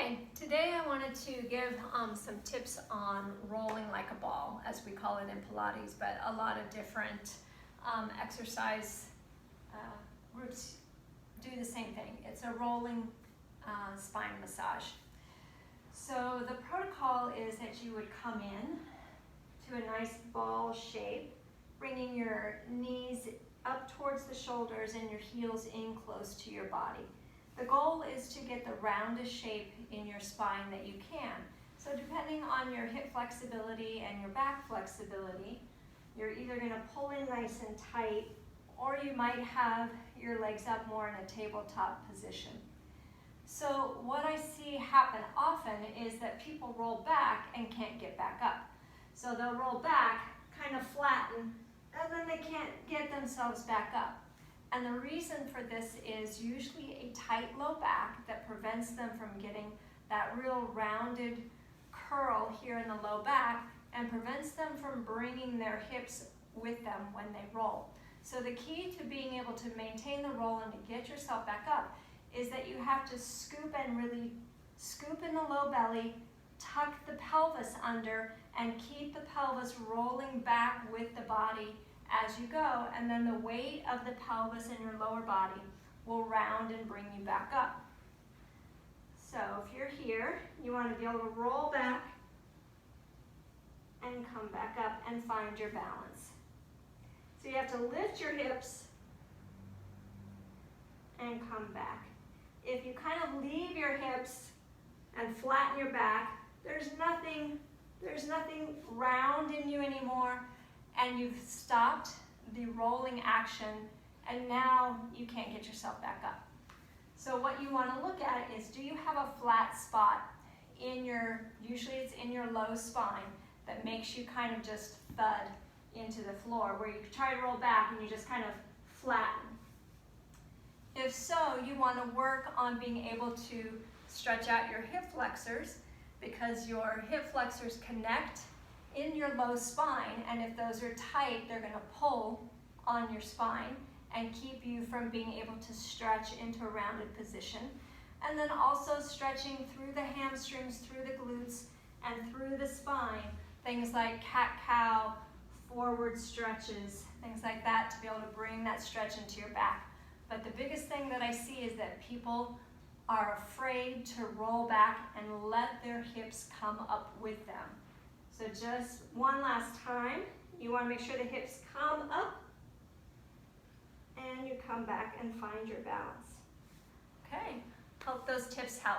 Okay, today I wanted to give some tips on rolling like a ball, as we call it in Pilates, but a lot of different exercise groups do the same thing. It's a rolling spine massage. So the protocol is that you would come in to a nice ball shape, bringing your knees up towards the shoulders and your heels in close to your body. The goal is to get the roundest shape in your spine that you can. So depending on your hip flexibility and your back flexibility, you're either going to pull in nice and tight, or you might have your legs up more in a tabletop position. So what I see happen often is that people roll back and can't get back up. So they'll roll back, kind of flatten, and then they can't get themselves back up. And the reason for this is usually a tight low back that prevents them from getting that real rounded curl here in the low back and prevents them from bringing their hips with them when they roll. So the key to being able to maintain the roll and to get yourself back up is that you have to scoop and really scoop in the low belly, tuck the pelvis under, and keep the pelvis rolling back with the body as you go, and then the weight of the pelvis in your lower body will round and bring you back up. So if you're here, you want to be able to roll back and come back up and find your balance. So you have to lift your hips and come back. If you kind of leave your hips and flatten your back, there's nothing round in you anymore, and you've stopped the rolling action, and now you can't get yourself back up. So what you want to look at is, do you have a flat spot in your, usually it's in your low spine, that makes you kind of just thud into the floor, where you try to roll back and you just kind of flatten. If so, you want to work on being able to stretch out your hip flexors, because your hip flexors connect in your low spine, and if those are tight, they're going to pull on your spine and keep you from being able to stretch into a rounded position. And then also stretching through the hamstrings, through the glutes, and through the spine, things like cat-cow, forward stretches, things like that, to be able to bring that stretch into your back. But the biggest thing that I see is that people are afraid to roll back and let their hips come up with them. So just one last time, you want to make sure the hips come up and you come back and find your balance. Okay, hope those tips help.